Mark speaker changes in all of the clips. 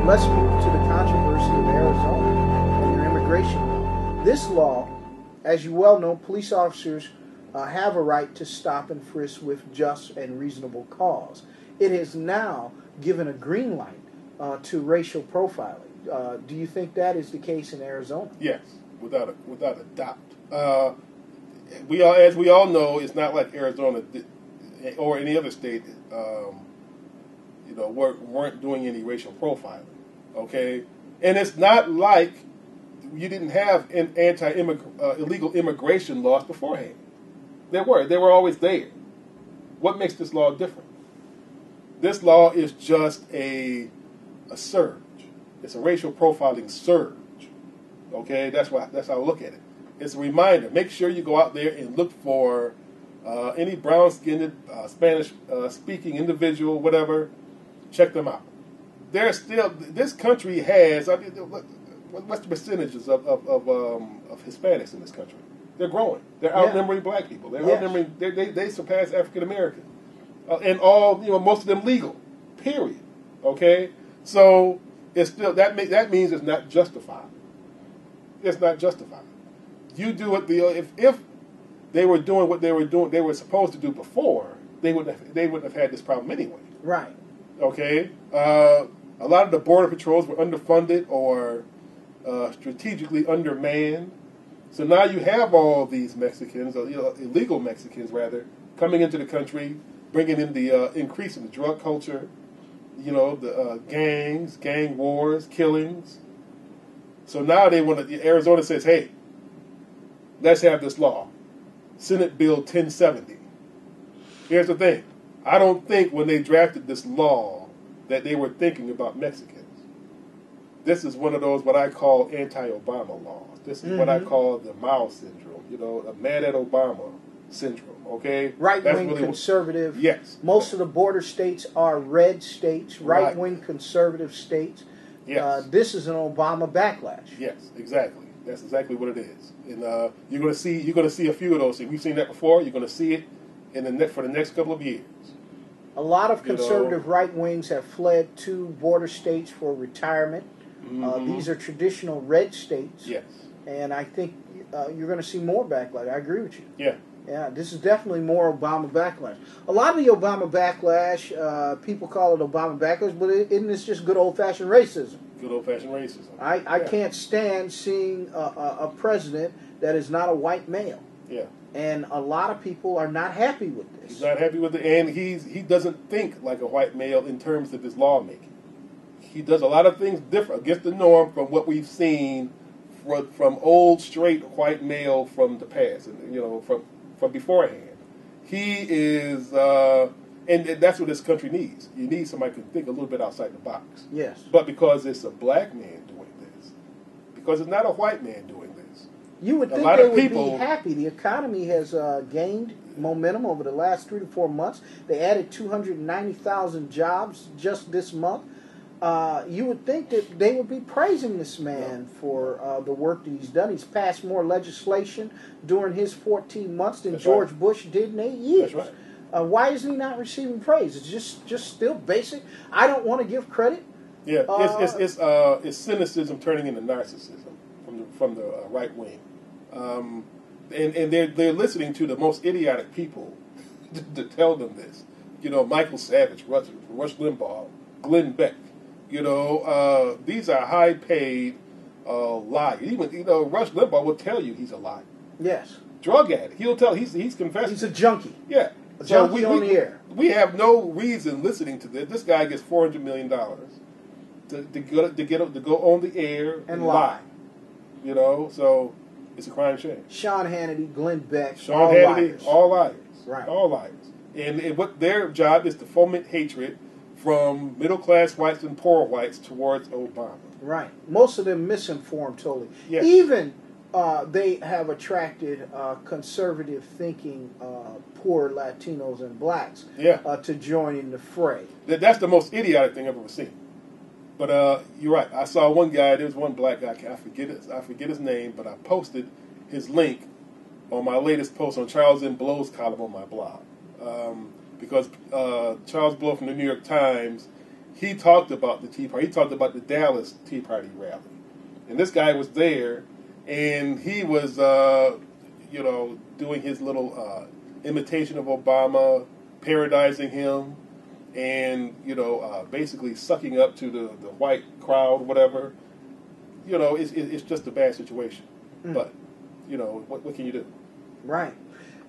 Speaker 1: let's move to the controversy of Arizona and their immigration law. This law, as you well know, police officers have a right to stop and frisk with just and reasonable cause. It has now given a green light to racial profiling. Do you think that is the case in Arizona?
Speaker 2: Yes, without a doubt. As we all know, it's not like Arizona or any other state, weren't doing any racial profiling. Okay, and it's not like you didn't have illegal immigration laws beforehand. They were always there. What makes this law different? This law is just a surge. It's a racial profiling surge. Okay, that's how I look at it. It's a reminder. Make sure you go out there and look for any brown-skinned, Spanish-speaking individual, whatever. Check them out. This country has. I mean, what's the percentages of Hispanics in this country? They're growing. They're outnumbering black people. They're outnumbering. They surpass African Americans, and all most of them legal. Period. Okay, so it's still that means it's not justified. It's not justified. You do what if they were doing what they were supposed to do before, they wouldn't have had this problem anyway.
Speaker 1: Right.
Speaker 2: Okay. A lot of the border patrols were underfunded or strategically undermanned. So now you have all these Mexicans, or illegal Mexicans rather, coming into the country, bringing in the increase in the drug culture, the gangs, gang wars, killings. So now Arizona says, hey, let's have this law. Senate Bill 1070. Here's the thing. I don't think when they drafted this law that they were thinking about Mexicans. This is one of those what I call anti-Obama laws. This is what I call the Mao syndrome, the mad at Obama syndrome, okay?
Speaker 1: Right-wing really conservative.
Speaker 2: Yes.
Speaker 1: Most of the border states are red states, right-wing conservative states.
Speaker 2: Yes.
Speaker 1: This is an Obama backlash.
Speaker 2: Yes, exactly. That's exactly what it is. And you're going to see a few of those things. We've seen that before. You're going to see it for the next couple of years.
Speaker 1: A lot of conservative right-wings have fled to border states for retirement. These are traditional red states.
Speaker 2: Yes.
Speaker 1: And I think you're going to see more backlash. I agree with you.
Speaker 2: Yeah.
Speaker 1: Yeah, this is definitely more Obama backlash. A lot of the Obama backlash, people call it Obama backlash, but isn't this just good old-fashioned racism?
Speaker 2: Good old-fashioned racism.
Speaker 1: I can't stand seeing a president that is not a white male.
Speaker 2: Yeah.
Speaker 1: And a lot of people are not happy with this.
Speaker 2: He's not happy with it, and he doesn't think like a white male in terms of his lawmaking. He does a lot of things different, against the norm from what we've seen from old straight white male from the past, and from beforehand. He is, and that's what this country needs. You need somebody who can think a little bit outside the box.
Speaker 1: Yes.
Speaker 2: But because it's a black man doing this, because it's not a white man doing this,
Speaker 1: you would think they would be happy. The economy has gained momentum over the last 3 to 4 months. They added 290,000 jobs just this month. You would think that they would be praising this man for the work that he's done. He's passed more legislation during his 14 months than George Bush did in 8 years.
Speaker 2: That's right.
Speaker 1: Why is he not receiving praise? It's just still basic. I don't want to give credit.
Speaker 2: Yeah, it's cynicism turning into narcissism from the right wing, and they're listening to the most idiotic people to tell them this. Michael Savage, Rush Limbaugh, Glenn Beck. These are high-paid liars. Even Rush Limbaugh will tell you he's a liar.
Speaker 1: Yes.
Speaker 2: Drug addict. He'll tell he's confessed.
Speaker 1: He's a junkie.
Speaker 2: Yeah.
Speaker 1: A junkie on the air.
Speaker 2: We have no reason listening to this. This guy gets $400 million to go on the air
Speaker 1: and lie.
Speaker 2: So it's a crime shame.
Speaker 1: Sean Hannity, Glenn Beck,
Speaker 2: all liars.
Speaker 1: Right.
Speaker 2: All liars. And what their job is to foment hatred from middle-class whites and poor whites towards Obama.
Speaker 1: Right. Most of them misinformed totally.
Speaker 2: Yes.
Speaker 1: Even they have attracted conservative thinking poor Latinos and blacks to join in the fray.
Speaker 2: That's the most idiotic thing I've ever seen. But you're right. I saw one guy. There was one black guy. I forget his name, but I posted his link on my latest post on Charles M. Blow's column on my blog. Because Charles Blow from the New York Times, he talked about the Tea Party. He talked about the Dallas Tea Party rally. And this guy was there, and he was, doing his little imitation of Obama, parodizing him, and, basically sucking up to the white crowd, whatever. It's just a bad situation. But, what can you do?
Speaker 1: Right.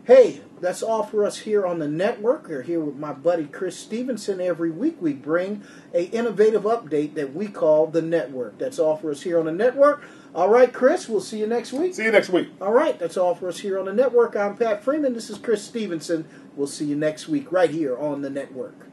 Speaker 1: Hey, that's all for us here on the network. We're here with my buddy Chris Stevenson. Every week we bring a innovative update that we call the network. That's all for us here on the network. All right, Chris, we'll see you next week.
Speaker 2: See you next week.
Speaker 1: All right, that's all for us here on the network. I'm Pat Freeman. This is Chris Stevenson. We'll see you next week right here on the network.